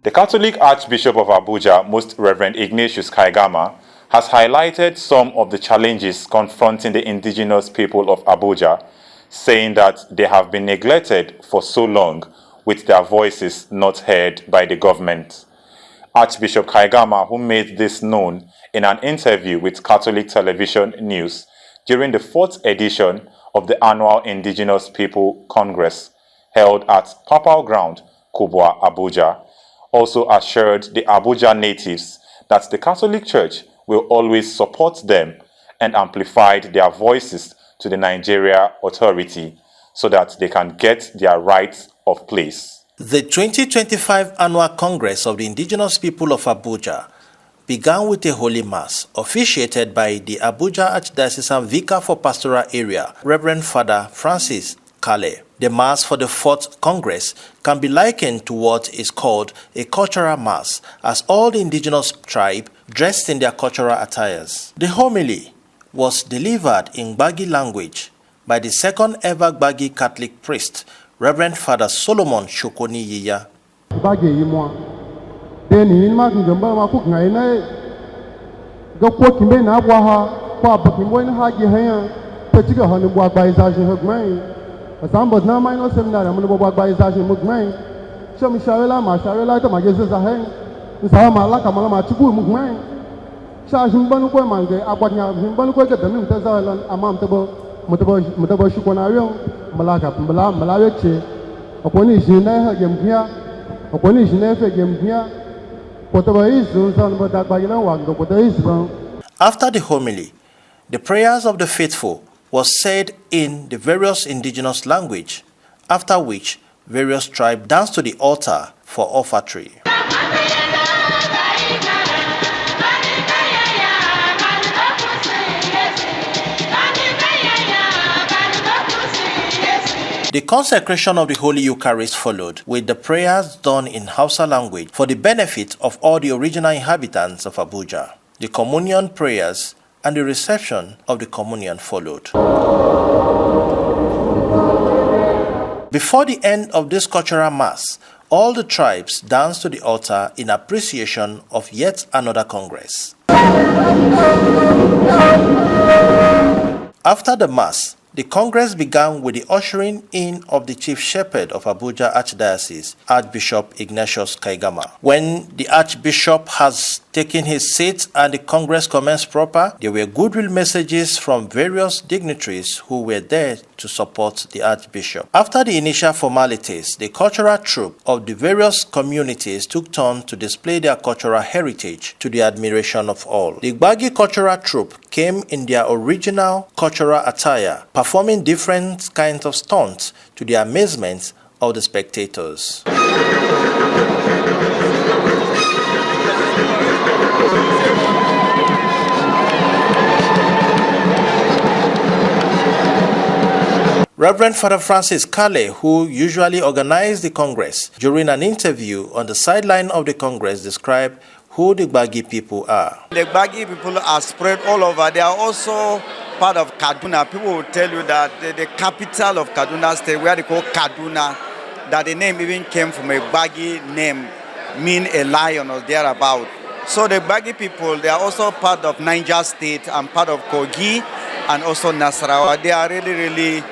The Catholic Archbishop of Abuja, Most Reverend 𝐀𝐫𝐜𝐡𝐴, has highlighted some of the challenges confronting the indigenous people of Abuja, saying that they have been neglected for so long, with their voices not heard by the government. Archbishop 𝐀𝐫𝐜, who made this known in an interview with Catholic Television News during the 4th edition of the annual Indigenous People Congress held at Papal Ground, Kubwa, Abuja, also assured the Abuja natives that the Catholic Church will always support them and amplify their voices to the Nigeria authority so that they can get their rights of place. The 2025 Annual Congress of the Indigenous People of Abuja began with a Holy Mass officiated by the Abuja Archdiocesan Vicar for Pastoral Area, Reverend Father Francis Kale. The Mass for the 4th Congress can be likened to what is called a cultural mass, as all the indigenous tribe dressed in their cultural attires. The homily was delivered in Gbagi language by the 2nd ever Gbagi Catholic priest, Reverend Father Solomon Shokoni-Yiya. Asambos na mai no seminary amu bo agba izashin mugmai shomi shawela ma shawela to ma jesu zahen nsawa ma la kamala ma chibu mugmai sha shimbanu ko mange agbanya shimbanu ko gebe mi mtaza lan amam mutabo shukona yo malaka malawe che okoni jina ha gemkia okoni jina fe gemkia potaba isu san bo dagba ila wando potaba isu. After the homily, the prayers of the faithful was said in the various indigenous language, after which various tribes danced to the altar for offertory. The consecration of the Holy Eucharist followed, with the prayers done in Hausa language for the benefit of all the original inhabitants of Abuja. The communion prayers and the reception of the communion followed. Before the end of this cultural mass, all the tribes danced to the altar in appreciation of yet another congress. After the mass, the congress began with the ushering in of the chief shepherd of Abuja Archdiocese, Archbishop Ignatius Kaigama. When the Archbishop has taken his seat and the congress commenced proper, there were goodwill messages from various dignitaries who were there to support the Archbishop. After the initial formalities, the cultural troupe of the various communities took turn to display their cultural heritage to the admiration of all. The Gbagi cultural troupe came in their original cultural attire, performing different kinds of stunts to the amazement of the spectators. Reverend Father Francis Kale, who usually organized the Congress, during an interview on the sideline of the Congress, described who the Gbagi people are. The Gbagi people are spread all over. They are also part of Kaduna. People will tell you that the capital of Kaduna State, where they call Kaduna, that the name even came from a Gbagi name, mean a lion or thereabout. So the Gbagi people, they are also part of Niger State and part of Kogi and also Nasarawa. They are really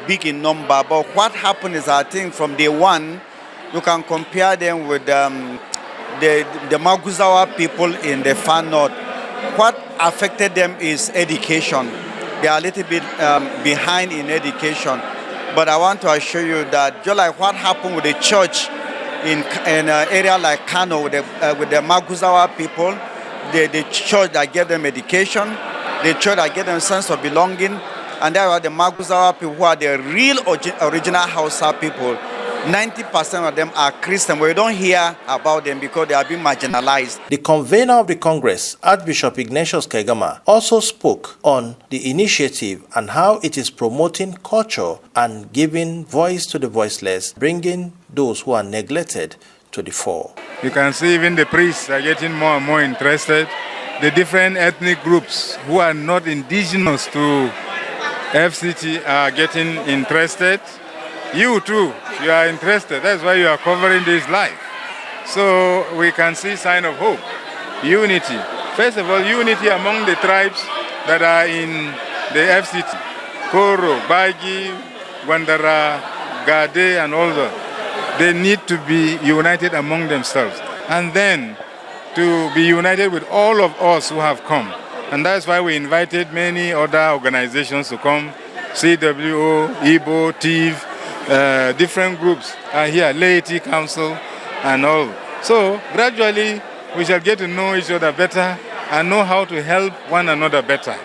big in number. But what happened is, I think from day one, you can compare them with the Maguzawa people in the far north. What affected them is education. They are a little bit behind in education. But I want to assure you that just like what happened with the church in an area like Kano with the Maguzawa people, the church that gave them education, the church that gave them sense of belonging, and there are the Maguzawa people who are the real original Hausa people. 90% of them are Christian, but we don't hear about them because they are being marginalized. The convener of the Congress, Archbishop Ignatius Kaigama, also spoke on the initiative and how it is promoting culture and giving voice to the voiceless, bringing those who are neglected to the fore. You can see even the priests are getting more and more interested. The different ethnic groups who are not indigenous to FCT are getting interested. You too, you are interested. That's why you are covering this live. So we can see sign of hope, unity. First of all, unity among the tribes that are in the FCT, Koro, Bagi, Wandara, Gade, and all that. They need to be united among themselves. And then to be united with all of us who have come. And that's why we invited many other organizations to come, CWO, Igbo, TIV, different groups are here, Laity Council and all. So gradually we shall get to know each other better and know how to help one another better.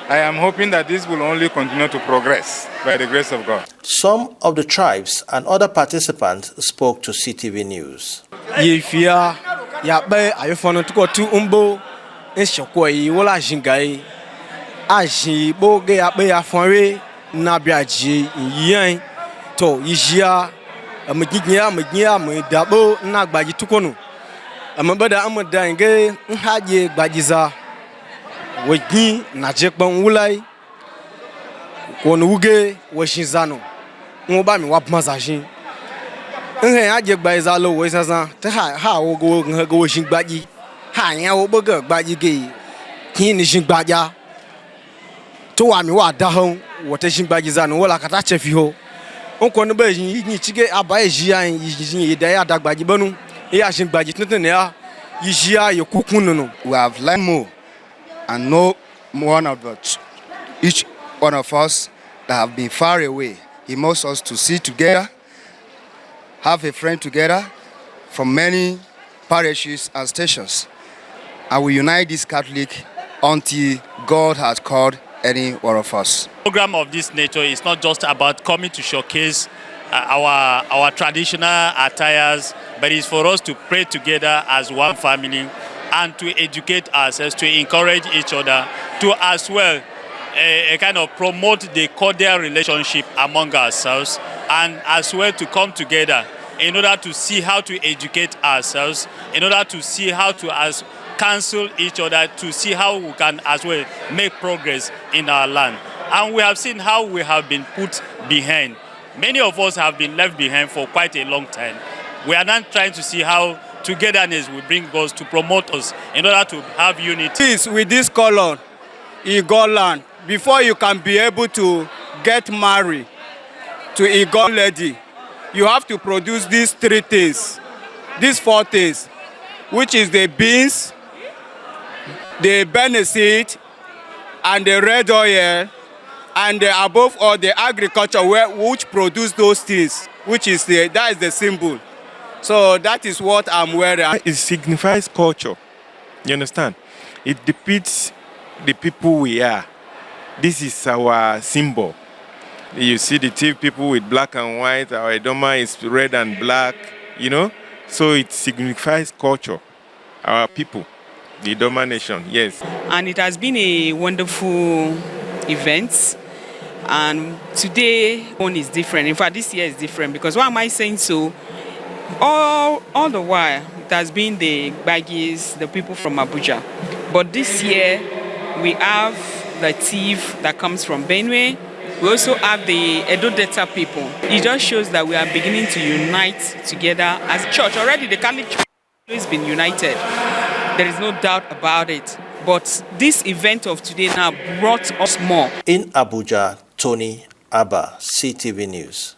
I am hoping that this will only continue to progress by the grace of God. Some of the tribes and other participants spoke to CTV News. Yefia yabe ayefono tuko tu umbo enshokwai wala jingai aji boge yabe afonwe na biaji yin to yijia amgigia medabo na gbaji tukonu amabada amadan ge nhaje gbajiza wajin na jekban wulai kono wuge washinzano ngoba mi wapmazajin nhe aje gbajiza lo wesasan te ha wogo ngo shin gbaji ha yan wo bogo gbaji ge kin ni shin gbaja to wa mi wa dahon wo te shin gbajiza no wala kata chefi ho onko no ba yin chige aba ejia yin ida ya dagbaji banu ya shin gbaji tuntun ya yijia yekukun no. We have learned more and know one of each one of us that have been far away. He wants us to see together, have a friend together from many parishes and stations, and we unite this Catholic until God has called any one of us. A program of this nature is not just about coming to showcase our traditional attires, but it's for us to pray together as one family and to educate ourselves, to encourage each other, to as well a kind of promote the cordial relationship among ourselves, and as well to come together in order to see how to educate ourselves, in order to see how to counsel each other, to see how we can as well make progress in our land. And we have seen how we have been put behind. Many of us have been left behind for quite a long time. We are now trying to see how togetherness will bring us to promote us in order to have unity. Please, with this color in God land, before you can be able to get married to a God lady, you have to produce these 3 things, these 4 things, which is the beans, the benefit, and the red oil, and above all the agriculture which produce those things, which is that is the symbol. So that is what I'm wearing. It signifies culture. You understand? It depicts the people we are. This is our symbol. You see the Tiv people with black and white. Our Idoma is red and black. You know, so it signifies culture. Our people, the Idoma nation. Yes. And it has been a wonderful event. And today one is different. In fact, this year is different because why am I saying so? All the while, it has been the Baggies, the people from Abuja. But this year, we have the thief that comes from Benue. We also have the Edo Delta people. It just shows that we are beginning to unite together as a church. Already, the Catholic Church has been united. There is no doubt about it. But this event of today now brought us more. In Abuja, Tony Abba, CTV News.